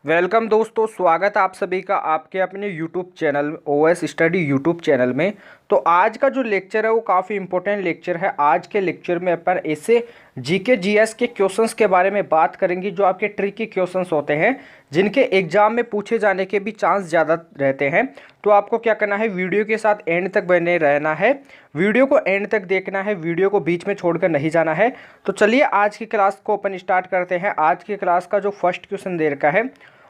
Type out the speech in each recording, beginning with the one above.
Welcome दोस्तों, स्वागत है आप सभी का आपके अपने YouTube channel OS study YouTube channel में। तो आज का जो लेक्चर है वो काफ़ी इंपॉर्टेंट लेक्चर है। आज के लेक्चर में अपन ऐसे जीके जीएस के क्वेश्चंस के बारे में बात करेंगे जो आपके ट्रिकी क्वेश्चंस होते हैं, जिनके एग्जाम में पूछे जाने के भी चांस ज़्यादा रहते हैं। तो आपको क्या करना है, वीडियो के साथ एंड तक बने रहना है, वीडियो को एंड तक देखना है, वीडियो को बीच में छोड़कर नहीं जाना है। तो चलिए आज की क्लास को अपन स्टार्ट करते हैं। आज की क्लास का जो फर्स्ट क्वेश्चन दे रखा है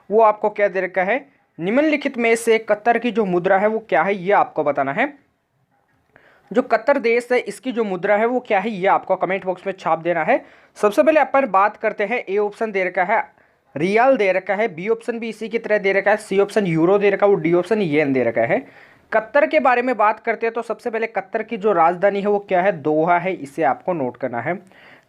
वो आपको क्या दे रखा है, निम्नलिखित में से कतर की जो मुद्रा है वो क्या है, ये आपको बताना है। जो कतर देश है इसकी जो मुद्रा है वो क्या है, ये आपको कमेंट बॉक्स में छाप देना है। सबसे पहले अपन बात करते हैं, ए ऑप्शन दे रखा है रियाल दे रखा है, बी ऑप्शन भी इसी की तरह दे रखा है, सी ऑप्शन यूरो दे रखा है और डी ऑप्शन येन दे रखा है। कतर के बारे में बात करते हैं तो सबसे पहले कतर की जो राजधानी है वो क्या है, दोहा है, इसे आपको नोट करना है।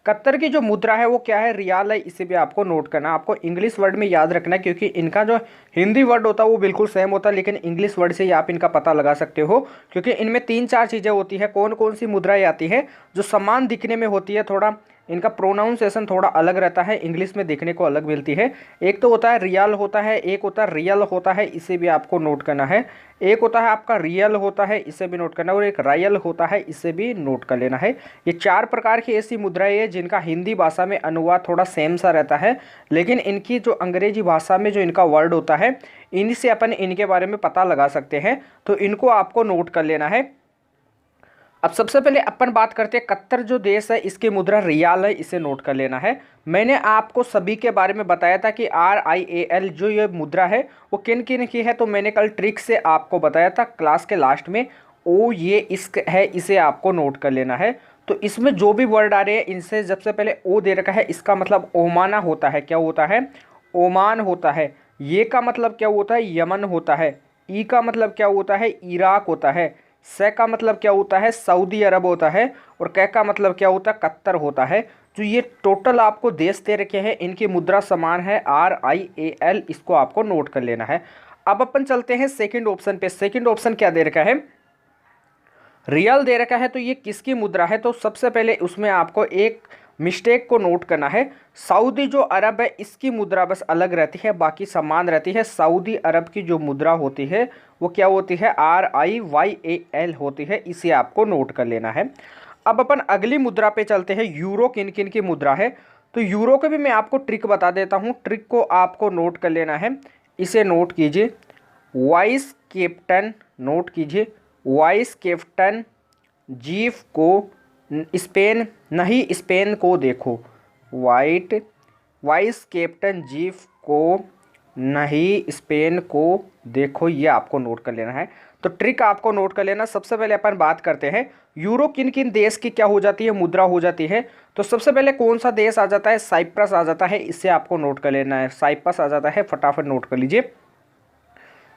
कतर की जो मुद्रा है वो क्या है, रियाल है, इसे भी आपको नोट करना है। आपको इंग्लिश वर्ड में याद रखना है क्योंकि इनका जो हिंदी वर्ड होता है वो बिल्कुल सेम होता है, लेकिन इंग्लिश वर्ड से ही आप इनका पता लगा सकते हो क्योंकि इनमें 3-4 चीज़ें होती है। कौन कौन सी मुद्राएं आती है जो समान दिखने में होती है, थोड़ा इनका प्रोनाउंसिएशन थोड़ा अलग रहता है, इंग्लिश में देखने को अलग मिलती है। एक तो होता है रियाल होता है, एक होता है रियल होता है, इसे भी आपको नोट करना है। एक होता है आपका रियल होता है, इसे भी नोट करना है, और एक रायल होता है, इसे भी नोट कर लेना है। ये 4 प्रकार की ऐसी मुद्राएं हैं जिनका हिंदी भाषा में अनुवाद थोड़ा सेम सा रहता है, लेकिन इनकी जो अंग्रेजी भाषा में जो इनका वर्ड होता है इनसे अपन इनके बारे में पता लगा सकते हैं। तो इनको आपको नोट कर लेना है। अब सबसे पहले अपन बात करते हैं, कतर जो देश है इसकी मुद्रा रियाल है, इसे नोट कर लेना है। मैंने आपको सभी के बारे में बताया था कि RIAL जो ये मुद्रा है वो किन किन की है, तो मैंने कल ट्रिक से आपको बताया था क्लास के लास्ट में। ओ ये इसक है, इसे आपको नोट कर लेना है। तो इसमें जो भी वर्ड आ रहे हैं इनसे सबसे पहले ओ दे रखा है, इसका मतलब ओमाना होता है। क्या होता है? ओमान होता है। ये का मतलब क्या होता है? यमन होता है। ई का मतलब क्या होता है? इराक होता है। से का मतलब क्या होता है? सऊदी अरब होता है। और कै का मतलब क्या होता है? कतर होता है। जो ये टोटल आपको देश दे रखे हैं इनकी मुद्रा समान है RIAL, इसको आपको नोट कर लेना है। अब अपन चलते हैं सेकंड ऑप्शन पे। सेकंड ऑप्शन क्या दे रखा है? रियल दे रखा है। तो ये किसकी मुद्रा है? तो सबसे पहले उसमें आपको एक मिस्टेक को नोट करना है। सऊदी जो अरब है इसकी मुद्रा बस अलग रहती है, बाकी समान रहती है। सऊदी अरब की जो मुद्रा होती है वो क्या होती है? RIYAL होती है, इसे आपको नोट कर लेना है। अब अपन अगली मुद्रा पे चलते हैं, यूरो किन किन की मुद्रा है। तो यूरो के भी मैं आपको ट्रिक बता देता हूँ, ट्रिक को आपको नोट कर लेना है। इसे नोट कीजिए, वाइस कैप्टन, नोट कीजिए, वाइस कैप्टन जीफ को स्पेन, नहीं स्पेन को देखो, वाइस कैप्टन जीफ को नहीं स्पेन को देखो, ये आपको नोट कर लेना है। तो ट्रिक आपको नोट कर लेना। सबसे पहले अपन बात करते हैं यूरो किन किन देश की क्या हो जाती है, मुद्रा हो जाती है। तो सबसे पहले कौन सा देश आ जाता है? साइप्रस आ जाता है, इसे आपको नोट कर लेना है। साइप्रस आ जाता है, फटाफट नोट कर लीजिए।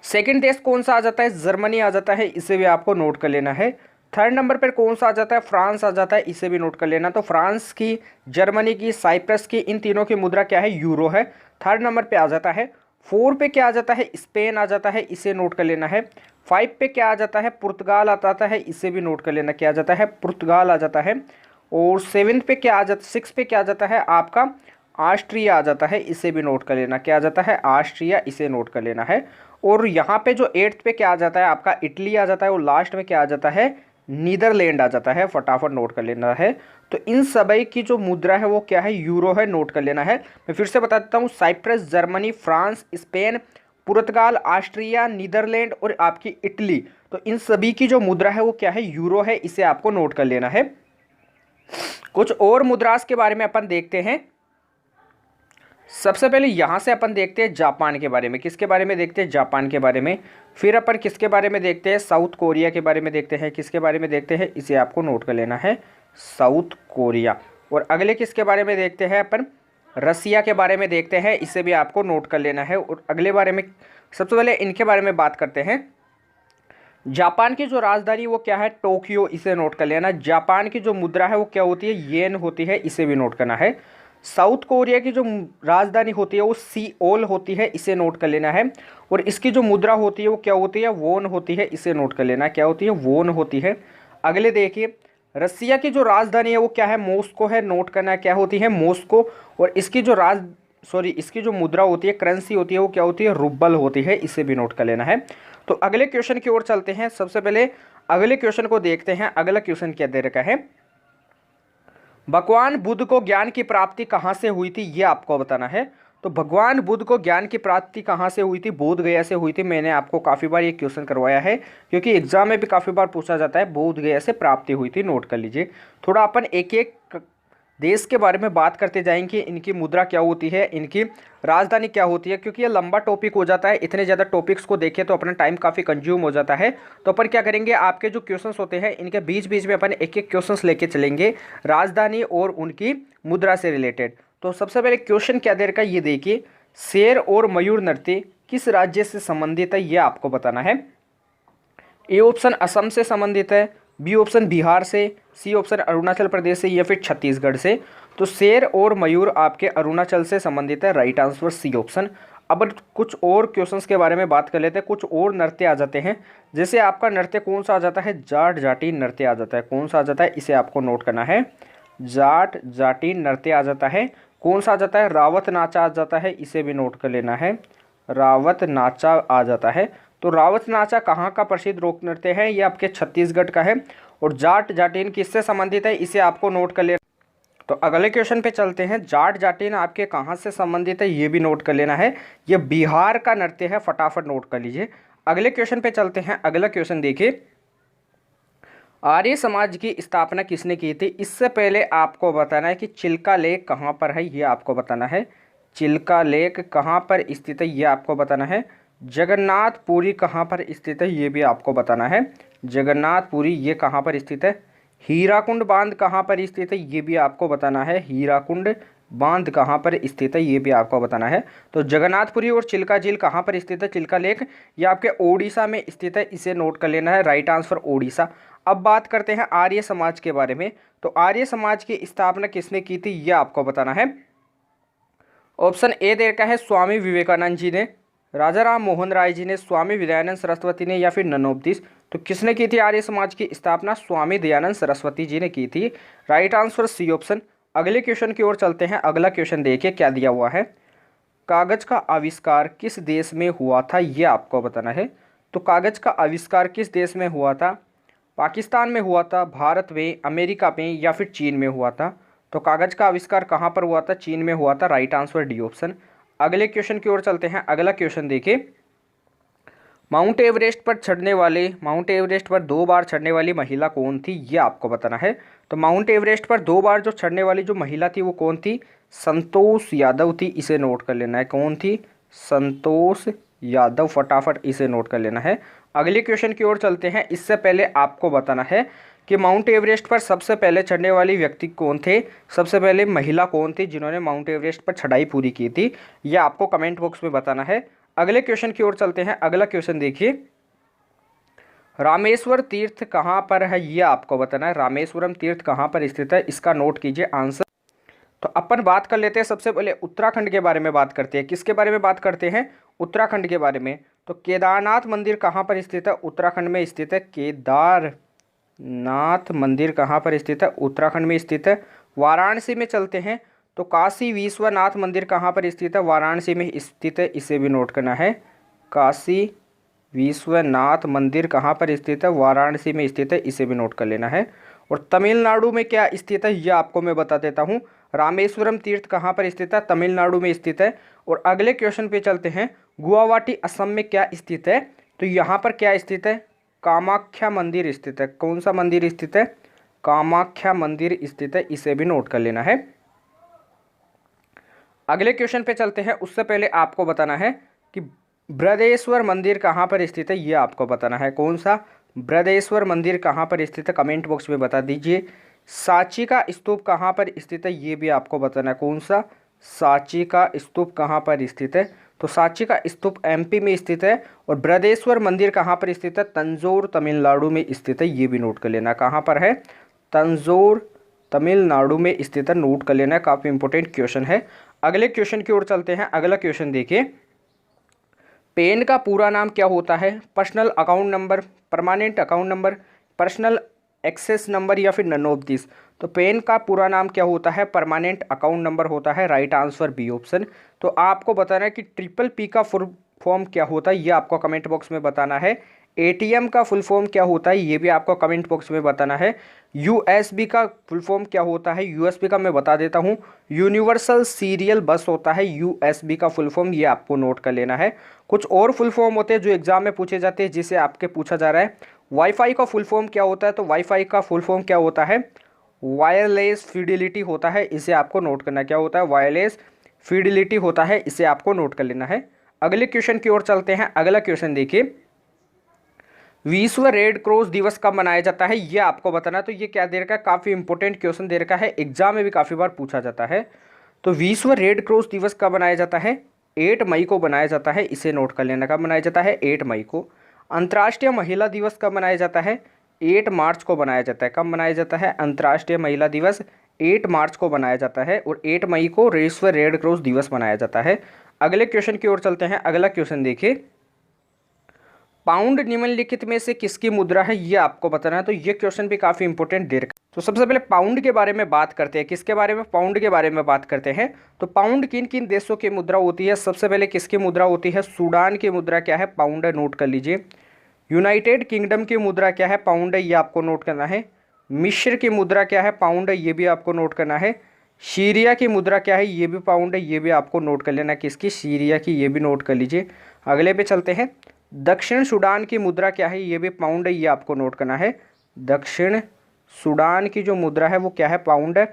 सेकंड देश कौन सा आ जाता है? जर्मनी आ जाता है, इसे भी आपको नोट कर लेना है। थर्ड नंबर पर कौन सा आ जाता है? फ्रांस आ जाता है, इसे भी नोट कर लेना। तो फ्रांस की, जर्मनी की, साइप्रस की, इन तीनों की मुद्रा क्या है? यूरो है, थर्ड नंबर पे आ जाता है। 4 पे क्या आ जाता है? स्पेन आ जाता है, इसे नोट कर लेना है। 5 पे क्या आ जाता है? पुर्तगाल आ जाता है, इसे भी नोट कर लेना, क्या आ जाता है? पुर्तगाल आ जाता है। और 7 पे क्या आ जाता, 6 पे क्या आ जाता है? आपका ऑस्ट्रिया आ जाता है, इसे भी नोट कर लेना, क्या आ जाता है? ऑस्ट्रिया, इसे नोट कर लेना है। और यहाँ पे जो 8th पे क्या आ जाता है? आपका इटली आ जाता है। और लास्ट में क्या आ जाता है? नीदरलैंड आ जाता है, फटाफट नोट कर लेना है। तो इन सभी की जो मुद्रा है वो क्या है? यूरो है, नोट कर लेना है। मैं फिर से बता देता हूँ, साइप्रस, जर्मनी, फ्रांस, स्पेन, पुर्तगाल, ऑस्ट्रिया, नीदरलैंड और आपकी इटली, तो इन सभी की जो मुद्रा है वो क्या है? यूरो है, इसे आपको नोट कर लेना है। कुछ और मुद्रास के बारे में अपन देखते हैं। सबसे पहले यहाँ से अपन देखते हैं जापान के बारे में। किसके बारे में देखते हैं? जापान के बारे में। फिर अपन किसके बारे में देखते हैं? साउथ कोरिया के बारे में देखते हैं। किसके बारे में देखते हैं? इसे आपको नोट कर लेना है, साउथ कोरिया। और अगले किसके बारे में देखते हैं अपन? रसिया के बारे में देखते हैं, इसे भी आपको नोट कर लेना है। और अगले बारे में, सबसे पहले इनके बारे में बात करते हैं। जापान की जो राजधानी वो क्या है? टोक्यो, इसे नोट कर लेना। जापान की जो मुद्रा है वो क्या होती है? येन होती है, इसे भी नोट करना है। साउथ कोरिया की जो राजधानी होती है वो सियोल होती है, इसे नोट कर लेना है। और इसकी जो मुद्रा होती है वो क्या होती है? वोन होती है, इसे नोट कर लेना। क्या होती है? वोन होती है। अगले देखिए, रसिया की जो राजधानी है वो क्या है? मॉस्को है, नोट करना है, क्या होती है? मॉस्को। और इसकी जो सॉरी इसकी जो मुद्रा होती है, करेंसी होती है, वो क्या होती है, रूबल होती है, इसे भी नोट कर लेना है। तो अगले क्वेश्चन की ओर चलते हैं। सबसे पहले अगले क्वेश्चन को देखते हैं। अगला क्वेश्चन क्या दे रखा है, भगवान बुद्ध को ज्ञान की प्राप्ति कहाँ से हुई थी, ये आपको बताना है। तो भगवान बुद्ध को ज्ञान की प्राप्ति कहाँ से हुई थी, बोध गया से हुई थी। मैंने आपको काफ़ी बार ये क्वेश्चन करवाया है, क्योंकि एग्जाम में भी काफ़ी बार पूछा जाता है, बोध गया से प्राप्ति हुई थी, नोट कर लीजिए। थोड़ा अपन एक एक देश के बारे में बात करते जाएंगे, इनकी मुद्रा क्या होती है, इनकी राजधानी क्या होती है, क्योंकि ये लंबा टॉपिक हो जाता है। इतने ज़्यादा टॉपिक्स को देखें तो अपना टाइम काफ़ी कंज्यूम हो जाता है। तो अपन क्या करेंगे, आपके जो क्वेश्चंस होते हैं इनके बीच बीच में अपन एक एक क्वेश्चंस लेके चलेंगे राजधानी और उनकी मुद्रा से रिलेटेड। तो सबसे पहले क्वेश्चन क्या दे रखा है, ये देखिए, शेर और मयूर नृत्य किस राज्य से संबंधित है, ये आपको बताना है। ए ऑप्शन असम से संबंधित है, बी ऑप्शन बिहार से, सी ऑप्शन अरुणाचल प्रदेश से, या फिर छत्तीसगढ़ से। तो शेर और मयूर आपके अरुणाचल से संबंधित है, राइट आंसर सी ऑप्शन। अब कुछ और क्वेश्चंस के बारे में बात कर लेते हैं, कुछ और नृत्य आ जाते हैं। जैसे आपका नृत्य कौन सा आ जाता है, जाट जाटी नृत्य आ जाता है। कौन सा आ जाता है, इसे आपको नोट करना है, जाट जाटी नृत्य आ जाता है। कौन सा आ जाता है, रावत नाचा आ जाता है, इसे भी नोट कर लेना है, रावत नाचा आ जाता है। तो रावत नाचा कहाँ का प्रसिद्ध लोक नृत्य है, ये आपके छत्तीसगढ़ का है। और जाट जाटिन किससे संबंधित है, इसे आपको नोट कर लेना। तो अगले क्वेश्चन पे चलते हैं। जाट जाटिन आपके कहाँ से संबंधित है, ये भी नोट कर लेना है, ये बिहार का नृत्य है, फटाफट नोट कर लीजिए। अगले क्वेश्चन पे चलते हैं। अगला क्वेश्चन देखिए, आर्य समाज की स्थापना किसने की थी। इससे पहले आपको बताना है कि चिल्का लेक कहाँ पर है, ये आपको बताना है। चिल्का लेक कहाँ पर स्थित है, ये आपको बताना है। जगन्नाथपुरी कहाँ पर स्थित है, ये भी आपको बताना है। जगन्नाथपुरी ये कहाँ पर स्थित है। हीराकुंड बांध कहाँ पर स्थित है, ये भी आपको बताना है। हीराकुंड बांध कहाँ पर स्थित है, ये भी आपको बताना है। तो जगन्नाथपुरी और चिल्का झील कहाँ पर स्थित है, चिल्का लेक, ये आपके ओडिशा में स्थित है, इसे नोट कर लेना है, राइट आंसर ओडिशा। अब बात करते हैं आर्य समाज के बारे में। तो आर्य समाज की स्थापना किसने की थी, यह आपको बताना है। ऑप्शन ए दे रखा है, स्वामी विवेकानंद जी ने, राजा राम मोहन राय जी ने, स्वामी विदयानंद सरस्वती ने, या फिर नन ऑफ दिस। तो किसने की थी आर्य समाज की स्थापना, स्वामी दयानंद सरस्वती जी ने की थी, राइट आंसर सी ऑप्शन। अगले क्वेश्चन की ओर चलते हैं। अगला क्वेश्चन देखिए क्या दिया हुआ है, कागज का आविष्कार किस देश में हुआ था, यह आपको बताना है। तो कागज का आविष्कार किस देश में हुआ था, पाकिस्तान में हुआ था, भारत में, अमेरिका में, या फिर चीन में हुआ था। तो कागज का आविष्कार कहाँ पर हुआ था, चीन में हुआ था, राइट आंसर डी ऑप्शन। अगले क्वेश्चन की ओर चलते हैं। अगला क्वेश्चन देखिए, माउंट एवरेस्ट पर चढ़ने वाले, माउंट एवरेस्ट पर 2 बार चढ़ने वाली महिला कौन थी, ये आपको बताना है। तो माउंट एवरेस्ट पर 2 बार जो चढ़ने वाली जो महिला थी वो कौन थी, संतोष यादव थी, इसे नोट कर लेना है। कौन थी, संतोष यादव, फटाफट इसे नोट कर लेना है। अगले क्वेश्चन की ओर चलते हैं। इससे पहले आपको बताना है कि माउंट एवरेस्ट पर सबसे पहले चढ़ने वाली व्यक्ति कौन थे, सबसे पहले महिला कौन थी जिन्होंने माउंट एवरेस्ट पर चढ़ाई पूरी की थी, यह आपको कमेंट बॉक्स में बताना है। अगले क्वेश्चन की ओर चलते हैं। अगला क्वेश्चन देखिए, रामेश्वर तीर्थ कहाँ पर है, यह आपको बताना है। रामेश्वरम तीर्थ कहाँ पर स्थित है, इसका नोट कीजिए आंसर। तो अपन बात कर लेते हैं, सबसे पहले उत्तराखंड के बारे में बात करते हैं। किसके बारे में बात करते हैं, उत्तराखंड के बारे में। तो केदारनाथ मंदिर कहाँ पर स्थित है, उत्तराखंड में स्थित है। केदारनाथ मंदिर कहाँ पर स्थित है, उत्तराखंड में स्थित है। वाराणसी में चलते हैं। तो काशी विश्वनाथ मंदिर कहाँ पर स्थित है, वाराणसी में स्थित है, इसे भी नोट करना है। काशी विश्वनाथ मंदिर कहाँ पर स्थित है, वाराणसी में स्थित है, इसे भी नोट कर लेना है। और तमिलनाडु में क्या स्थित है, यह आपको मैं बता देता हूँ। रामेश्वरम तीर्थ कहाँ पर स्थित है, तमिलनाडु में स्थित है। और अगले क्वेश्चन पे चलते हैं, गुवाहाटी असम में क्या स्थित है। तो यहाँ पर क्या स्थित है, कामाख्या मंदिर स्थित है। कौन सा मंदिर स्थित है, कामाख्या मंदिर स्थित है, इसे भी नोट कर लेना है। अगले क्वेश्चन पे चलते हैं। उससे पहले आपको बताना है कि बृहदेश्वर मंदिर कहाँ पर स्थित है, ये आपको बताना है। कौन सा, बृहदेश्वर मंदिर कहाँ पर स्थित है, कमेंट बॉक्स में बता दीजिए। सांची का स्तूप कहाँ पर स्थित है, ये भी आपको बताना है। कौन सा, सांची का स्तूप कहाँ पर स्थित है। तो सांची का स्तूप एमपी में स्थित है। और बृहदेश्वर मंदिर कहाँ पर स्थित है, तंजौर तमिलनाडु में स्थित है, ये भी नोट कर लेना। कहाँ पर है, तंजौर तमिलनाडु में स्थित है, नोट कर लेना। काफ़ी इंपॉर्टेंट क्वेश्चन है। अगले क्वेश्चन की ओर चलते हैं। अगला क्वेश्चन देखिए, पेन का पूरा नाम क्या होता है, personal account number, permanent account number, personal access number, या फिर नन ऑफ दिस। तो पैन का पूरा नाम क्या होता है? परमानेंट अकाउंट नंबर होता है। Right answer B option. तो आपको बताना है कि ट्रिपल पी का फुल फॉर्म क्या होता है, ये आपको कमेंट बॉक्स में बताना है। एटीएम का फुल फॉर्म क्या होता है, ये भी आपको कमेंट बॉक्स में बताना है। यूएसबी का फुल फॉर्म क्या होता है? यूएसबी का मैं बता देता हूँ, यूनिवर्सल सीरियल बस होता है यूएसबी का फुल फॉर्म, ये आपको नोट कर लेना है। कुछ और फुल फॉर्म होते हैं जो एग्जाम में पूछे जाते हैं, जिसे आपके पूछा जा रहा है। वाईफाई का फुल फॉर्म क्या होता है? तो वाईफाई का फुल फॉर्म क्या होता है? वायरलेस फिडिलिटी होता है, इसे आपको नोट करना। क्या होता है? वायरलेस फिडिलिटी होता है, इसे आपको नोट कर लेना है। अगले क्वेश्चन की ओर चलते हैं। अगला क्वेश्चन देखिए, विश्व रेड क्रॉस दिवस कब मनाया जाता है, ये आपको बताना। तो ये क्या दे रखा है? काफ़ी इंपॉर्टेंट क्वेश्चन दे रखा है, एग्जाम में भी काफ़ी बार पूछा जाता है। तो विश्व रेड क्रॉस दिवस कब मनाया जाता है? 8 मई को मनाया जाता है, इसे नोट कर लेना। कब मनाया जाता है? 8 मई को। अंतर्राष्ट्रीय महिला दिवस कब मनाया जाता है? 8 मार्च को मनाया जाता है। कब मनाया जाता है? अंतर्राष्ट्रीय महिला दिवस 8 मार्च को मनाया जाता है, और 8 मई को विश्व रेड क्रॉस दिवस मनाया जाता है। अगले क्वेश्चन की ओर चलते हैं। अगला क्वेश्चन देखिए, पाउंड निम्नलिखित में से किसकी मुद्रा है, ये आपको बताना है। तो ये क्वेश्चन भी काफी इंपॉर्टेंट दे रखा है। तो सबसे पहले पाउंड के बारे में बात करते हैं। किसके बारे में? पाउंड के बारे में बात करते हैं। तो पाउंड किन किन देशों की मुद्रा होती है? सबसे पहले किसकी मुद्रा होती है? सूडान की मुद्रा क्या है? पाउंड है, नोट कर लीजिए। यूनाइटेड किंगडम की मुद्रा क्या है? पाउंड है, ये आपको नोट करना है। मिस्र की मुद्रा क्या है? पाउंड है, ये भी आपको नोट करना है। सीरिया की मुद्रा क्या है? ये भी पाउंड है, ये भी आपको नोट कर लेना। किसकी? सीरिया की, ये भी नोट कर लीजिए। अगले पे चलते हैं। दक्षिण सूडान की मुद्रा क्या है? ये भी पाउंड है, ये आपको नोट करना है। दक्षिण सूडान की जो मुद्रा है वो क्या है? पाउंड है।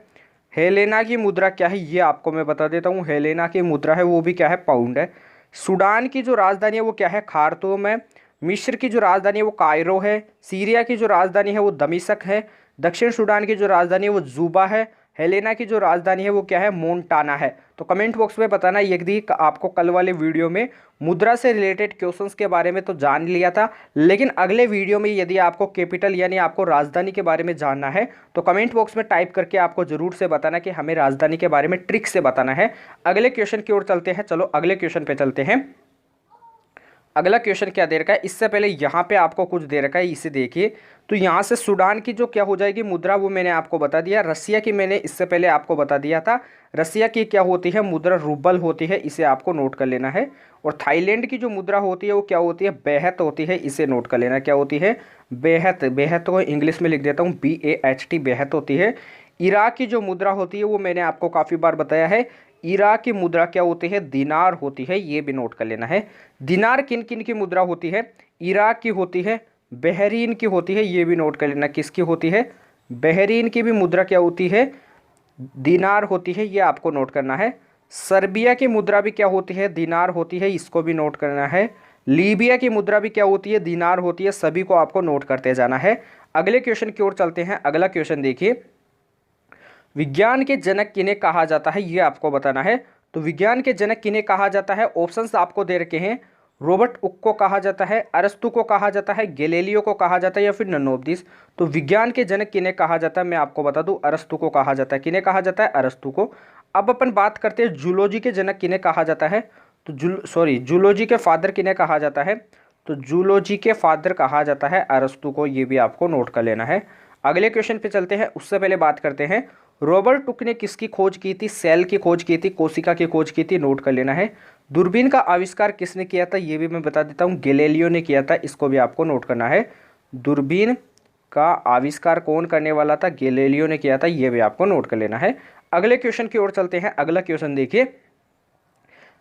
हेलेना की मुद्रा क्या है? ये आपको मैं बता देता हूँ। हेलेना की मुद्रा है वो भी क्या है? पाउंड है। सूडान की जो राजधानी है वो क्या है? खार्तूम है। मिस्र की जो राजधानी है वो कायरो है। सीरिया की जो राजधानी है वो दमिश्क है। दक्षिण सूडान की जो राजधानी है वो जुबा है। हेलेना की जो राजधानी है वो क्या है? मोन्टाना है। तो कमेंट बॉक्स में बताना यदि आपको कल वाले वीडियो में मुद्रा से रिलेटेड क्वेश्चंस के बारे में तो जान लिया था, लेकिन अगले वीडियो में यदि आपको कैपिटल यानी आपको राजधानी के बारे में जानना है तो कमेंट बॉक्स में टाइप करके आपको जरूर से बताना कि हमें राजधानी के बारे में ट्रिक से बताना है। अगले क्वेश्चन की ओर चलते हैं। चलो अगले क्वेश्चन पे चलते हैं। अगला क्वेश्चन क्या दे रखा है? इससे पहले यहाँ पे आपको कुछ दे रखा है, इसे देखिए। तो यहाँ से सूडान की जो क्या हो जाएगी मुद्रा, वो मैंने आपको बता दिया। रसिया की मैंने इससे पहले आपको बता दिया था। रसिया की क्या होती है मुद्रा? रूबल होती है, इसे आपको नोट कर लेना है। और थाईलैंड की जो मुद्रा होती है वो क्या होती है? बेहत होती है, इसे नोट कर लेना। क्या होती है? बेहत। बेहत को इंग्लिश में लिख देता हूँ, BAHT, बेहत होती है। इराक की जो मुद्रा होती है वो मैंने आपको काफ़ी बार बताया है। इराक की मुद्रा क्या होती है? दिनार होती है, ये भी नोट कर लेना है। दिनार किन किन की मुद्रा होती है? इराक की होती है, बहरीन की होती है, ये भी नोट कर लेना। किसकी होती है? बहरीन की भी मुद्रा क्या होती है? दिनार होती है, ये आपको नोट करना है। सर्बिया की मुद्रा भी क्या होती है? दिनार होती है, इसको भी नोट करना है। लीबिया की मुद्रा भी क्या होती है? दिनार होती है। सभी को आपको नोट करते जाना है। अगले क्वेश्चन की ओर चलते हैं। अगला क्वेश्चन देखिए, विज्ञान के जनक किन्हें कहा जाता है, ये आपको बताना है। तो विज्ञान के जनक किन्हें कहा जाता है? ऑप्शंस आपको दे रखे हैं। रॉबर्ट हुक को कहा जाता है, अरस्तु को कहा जाता है, गैलीलियो को कहा जाता है, या फिर नन ऑफ दिस। तो विज्ञान के जनक किन्हें कहा जाता है? मैं आपको बता दूं, अरस्तु को कहा जाता है। किन्हें कहा जाता है? अरस्तु को। अब अपन बात करते हैं जूलॉजी के जनक किन्हें कहा जाता है। तो जूलॉजी के फादर किन्हें कहा जाता है? तो जूलॉजी के फादर कहा जाता है अरस्तु को, ये भी आपको नोट कर लेना है। अगले क्वेश्चन पे चलते हैं। उससे पहले बात करते हैं, रॉबर्ट हुक ने किसकी खोज की थी? सेल की खोज की थी, कोशिका की खोज की थी, नोट कर लेना है। दूरबीन का आविष्कार किसने किया था? ये भी मैं बता देता हूँ, गैलीलियो ने किया था, इसको भी आपको नोट करना है। दूरबीन का आविष्कार कौन करने वाला था? गैलीलियो ने किया था, ये भी आपको नोट कर लेना है। अगले क्वेश्चन की ओर चलते हैं। अगला क्वेश्चन देखिए,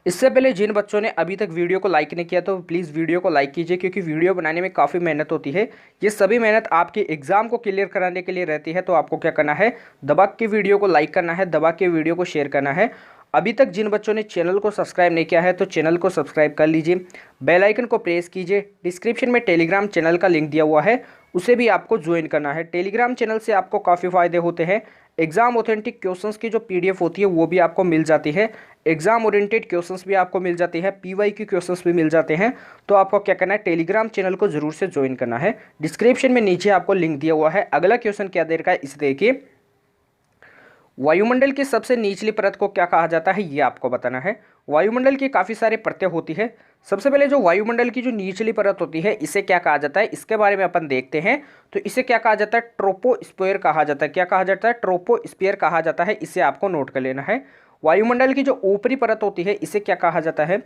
इससे पहले जिन बच्चों ने अभी तक वीडियो को लाइक नहीं किया तो प्लीज़ वीडियो को लाइक कीजिए, क्योंकि वीडियो बनाने में काफ़ी मेहनत होती है। ये सभी मेहनत आपके एग्जाम को क्लियर कराने के लिए रहती है। तो आपको क्या करना है? दबा के वीडियो को लाइक करना है, दबा के वीडियो को शेयर करना है। अभी तक जिन बच्चों ने चैनल को सब्सक्राइब नहीं किया है तो चैनल को सब्सक्राइब कर लीजिए, बेल आइकन को प्रेस कीजिए। डिस्क्रिप्शन में टेलीग्राम चैनल का लिंक दिया हुआ है, उसे भी आपको ज्वाइन करना है। टेलीग्राम चैनल से आपको काफ़ी फ़ायदे होते हैं। एग्जाम ऑथेंटिक क्वेश्चंस की जो PDF होती है वो भी आपको मिल जाती है। एग्जाम ओरिएंटेड क्वेश्चंस भी आपको मिल जाती है, PYQ क्वेश्चंस भी मिल जाते हैं। तो आपको क्या करना है? टेलीग्राम चैनल को जरूर से ज्वाइन करना है। डिस्क्रिप्शन में नीचे आपको लिंक दिया हुआ है। अगला क्वेश्चन क्या दे रखा है, इसे देखिए। वायुमंडल की सबसे निचली परत को क्या कहा जाता है, ये आपको बताना है। वायुमंडल की काफ़ी सारी परतें होती है। सबसे पहले जो वायुमंडल की जो निचली परत होती है इसे क्या कहा जाता है, इसके बारे में अपन देखते हैं। तो इसे क्या कहा जाता है, ट्रोपोस्फियर कहा जाता है। क्या कहा जाता है, ट्रोपोस्फियर कहा जाता है। इसे आपको नोट कर लेना है। वायुमंडल की जो ऊपरी परत होती है इसे क्या कहा जाता है,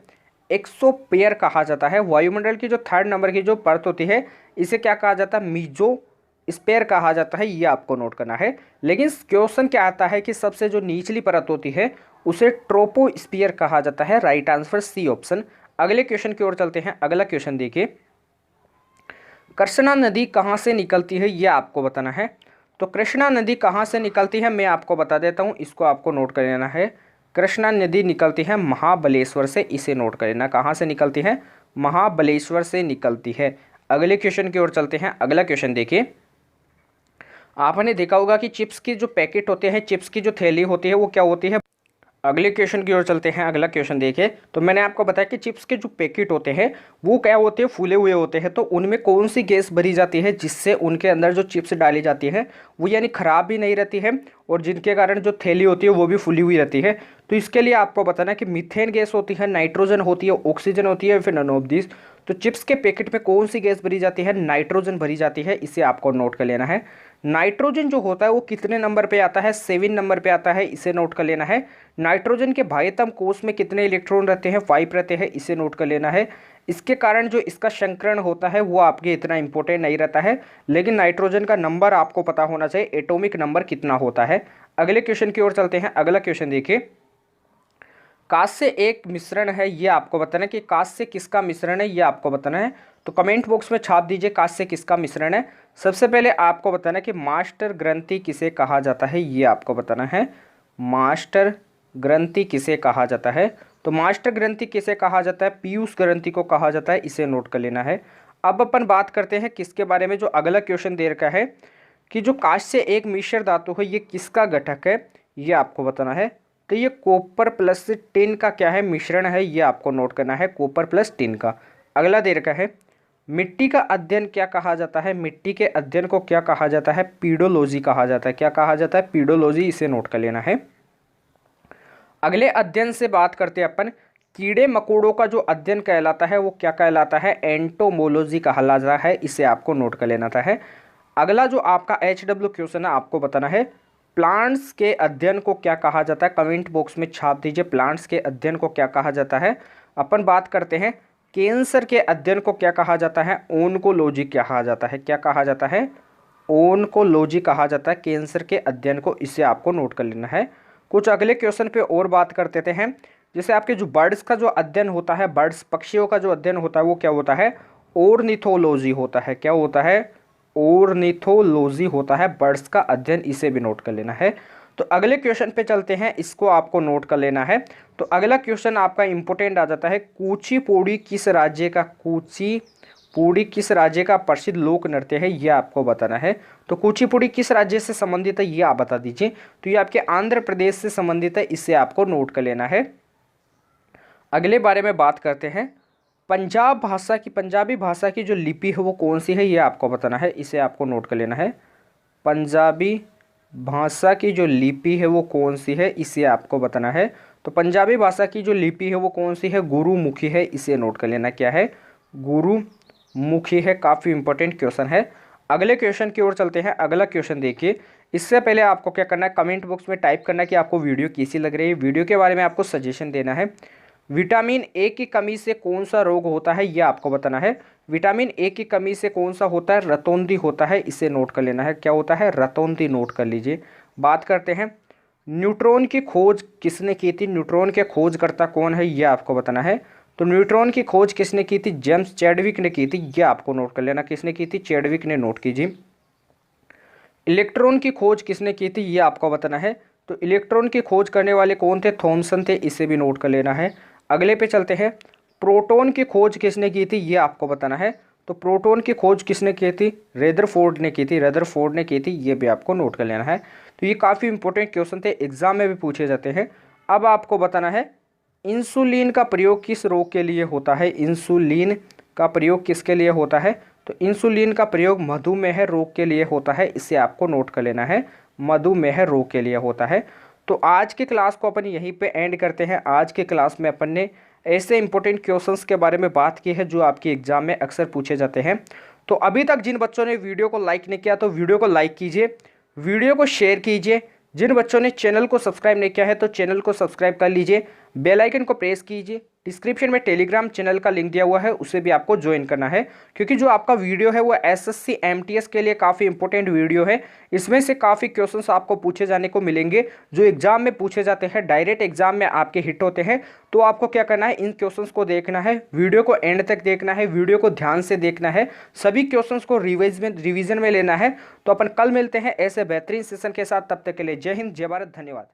एक्सोस्फियर कहा जाता है। वायुमंडल की जो थर्ड नंबर की जो परत होती है इसे क्या कहा जाता है, मीजोस्फीयर कहा जाता है। ये आपको नोट करना है। लेकिन क्वेश्चन क्या आता है कि सबसे जो निचली परत होती है उसे ट्रोपोस्फियर कहा जाता है। Right answer C option. अगले क्वेश्चन की ओर चलते हैं। अगला क्वेश्चन देखिए, कृष्णा नदी कहाँ से निकलती है, यह आपको बताना है। तो कृष्णा नदी कहाँ से निकलती है मैं आपको बता देता हूँ, इसको आपको नोट कर लेना है। कृष्णा नदी निकलती है महाबलेश्वर से, इसे नोट कर लेना। कहाँ से निकलती है, महाबलेश्वर से निकलती है। अगले क्वेश्चन की ओर चलते हैं। अगला क्वेश्चन देखिए, आपने देखा होगा कि चिप्स की जो पैकेट होते हैं, चिप्स की जो थैली होती है वो क्या होती है। अगले क्वेश्चन की ओर चलते हैं। अगला क्वेश्चन देखिए, तो मैंने आपको बताया कि चिप्स के जो पैकेट होते हैं वो क्या होते हैं, फूले हुए होते हैं। तो उनमें कौन सी गैस भरी जाती है जिससे उनके अंदर जो चिप्स डाली जाती है वो यानी खराब भी नहीं रहती है और जिनके कारण जो थैली होती है वो भी फूली हुई रहती है। तो इसके लिए आपको बताना है कि मीथेन गैस होती है, नाइट्रोजन होती है, ऑक्सीजन होती है, फिर नन ऑफ दिस। तो चिप्स के पैकेट में कौन सी गैस भरी जाती है, नाइट्रोजन भरी जाती है। इसे आपको नोट कर लेना है। नाइट्रोजन जो होता है वो कितने नंबर पे आता है, 7 नंबर पे आता है। इसे नोट कर लेना है। नाइट्रोजन के बाह्यतम कोश में कितने इलेक्ट्रॉन रहते हैं, 5 रहते हैं। इसे नोट कर लेना है। इसके कारण जो इसका संकरण होता है वो आपके इतना इंपॉर्टेंट नहीं रहता है, लेकिन नाइट्रोजन का नंबर आपको पता होना चाहिए, एटॉमिक नंबर कितना होता है। अगले क्वेश्चन की ओर चलते हैं। अगला क्वेश्चन देखिए, कांस्य एक मिश्रण है, ये आपको बताना है कि कांस्य किसका मिश्रण है, ये आपको बताना है। तो कमेंट बॉक्स में छाप दीजिए कांस्य किसका मिश्रण है। सबसे पहले आपको बताना है कि मास्टर ग्रंथि किसे कहा जाता है, ये आपको बताना है। मास्टर ग्रंथि किसे कहा जाता है, तो मास्टर ग्रंथि किसे कहा जाता है, पीयूष ग्रंथि को कहा जाता है। इसे नोट कर लेना है। अब अपन बात करते हैं किसके बारे में, जो अगला क्वेश्चन दे रखा है कि जो कांस्य एक मिश्र धातु है ये किसका घटक है, ये आपको बताना है। तो ये कॉपर प्लस टिन का क्या है, मिश्रण है। ये आपको नोट करना है, कॉपर प्लस टिन का। अगला दे रखा है, मिट्टी का अध्ययन क्या कहा जाता है, मिट्टी के अध्ययन को क्या कहा जाता है, पीडोलॉजी कहा जाता है। क्या कहा जाता है, पीडोलॉजी। इसे नोट कर लेना है। अगले अध्ययन से बात करते हैं अपन, कीड़े मकोड़ों का जो अध्ययन कहलाता है वो क्या कहलाता है, एंटोमोलॉजी कहलाता है। इसे आपको नोट कर लेना है। अगला जो आपका HW क्वेश्चन है आपको बताना है, प्लांट्स के अध्ययन को क्या कहा जाता है। कमेंट बॉक्स में छाप दीजिए, प्लांट्स के अध्ययन को क्या कहा जाता है। अपन बात करते हैं कैंसर के अध्ययन को क्या कहा जाता है, ओन्कोलॉजी कहा जाता है। क्या कहा जाता है, ओन्कोलॉजी कहा जाता है कैंसर के अध्ययन को। इसे आपको नोट कर लेना है। कुछ अगले क्वेश्चन पे और बात कर देते हैं। जैसे आपके जो बर्ड्स का जो अध्ययन होता है, बर्ड्स पक्षियों का जो अध्ययन होता है वो क्या होता है, ऑर्निथोलॉजी होता है। क्या होता है, ऑर्निथोलॉजी होता है बर्ड्स का अध्ययन। इसे भी नोट कर लेना है। तो अगले क्वेश्चन पे चलते हैं, इसको आपको नोट कर लेना है। तो अगला क्वेश्चन आपका इंपॉर्टेंट आ जाता है, कुचिपुड़ी किस राज्य का, कुचिपुड़ी किस राज्य का प्रसिद्ध लोक नृत्य है, यह आपको बताना है। तो कुचिपुड़ी किस राज्य से संबंधित है, ये आप बता दीजिए। तो ये आपके आंध्र प्रदेश से संबंधित है। इसे आपको नोट कर लेना है। अगले बारे में बात करते हैं, पंजाबी भाषा की जो लिपि है वो कौन सी है, ये आपको बताना है। इसे आपको नोट कर लेना है। पंजाबी भाषा की जो लिपि है वो कौन सी है, इसे आपको बताना है। तो पंजाबी भाषा की जो लिपि है वो कौन सी है, गुरुमुखी है। इसे नोट कर लेना, क्या है, गुरुमुखी है। काफ़ी इंपॉर्टेंट क्वेश्चन है। अगले क्वेश्चन की ओर चलते हैं। अगला क्वेश्चन देखिए, इससे पहले आपको क्या करना है, कमेंट बॉक्स में टाइप करना है कि आपको वीडियो कैसी लग रही है। वीडियो के बारे में आपको सजेशन देना है। विटामिन ए की कमी से कौन सा रोग होता है, यह आपको बताना है। विटामिन ए की कमी से कौन सा होता है, रतौंधी होता है। इसे नोट कर लेना है। क्या होता है, रतौंधी। नोट कर लीजिए। बात करते हैं, न्यूट्रॉन की खोज किसने की थी, न्यूट्रॉन के खोजकर्ता कौन है, यह आपको बताना है। तो न्यूट्रॉन की खोज किसने की थी, जेम्स चैडविक ने की थी। यह आपको नोट कर लेना, किसने की थी, चैडविक ने। नोट कीजिए। इलेक्ट्रॉन की खोज किसने की थी, यह आपको बताना है। तो इलेक्ट्रॉन की खोज करने वाले कौन थे, थॉमसन थे। इसे भी नोट कर लेना है। अगले पे चलते हैं, प्रोटॉन की खोज किसने की थी, ये आपको बताना है। तो प्रोटॉन की खोज किसने की थी, रदरफोर्ड ने की थी। रदरफोर्ड ने की थी, ये भी आपको नोट कर लेना है। तो ये काफ़ी इंपॉर्टेंट क्वेश्चन थे, एग्जाम में भी पूछे जाते हैं। अब आपको बताना है, इंसुलिन का प्रयोग किस रोग के लिए होता है, इंसुलिन का प्रयोग किसके लिए होता है। तो इंसुलिन का प्रयोग मधुमेह रोग के लिए होता है। इसे आपको नोट कर लेना है, मधुमेह रोग के लिए होता है। तो आज के क्लास को अपन यहीं पे एंड करते हैं। आज के क्लास में अपन ने ऐसे इंपॉर्टेंट क्वेश्चंस के बारे में बात की है जो आपके एग्जाम में अक्सर पूछे जाते हैं। तो अभी तक जिन बच्चों ने वीडियो को लाइक नहीं किया तो वीडियो को लाइक कीजिए, वीडियो को शेयर कीजिए। जिन बच्चों ने चैनल को सब्सक्राइब नहीं किया है तो चैनल को सब्सक्राइब कर लीजिए, बेल आइकन को प्रेस कीजिए। डिस्क्रिप्शन में टेलीग्राम चैनल का लिंक दिया हुआ है, उसे भी आपको ज्वाइन करना है, क्योंकि जो आपका वीडियो है वो एसएससी एमटीएस के लिए काफ़ी इंपॉर्टेंट वीडियो है। इसमें से काफ़ी क्वेश्चंस आपको पूछे जाने को मिलेंगे जो एग्जाम में पूछे जाते हैं, डायरेक्ट एग्जाम में आपके हिट होते हैं। तो आपको क्या करना है, इन क्वेश्चंस को देखना है, वीडियो को एंड तक देखना है, वीडियो को ध्यान से देखना है, सभी क्वेश्चंस को रिवीजन में लेना है। तो अपन कल मिलते हैं ऐसे बेहतरीन सेशन के साथ, तब तक के लिए जय हिंद, जय भारत, धन्यवाद।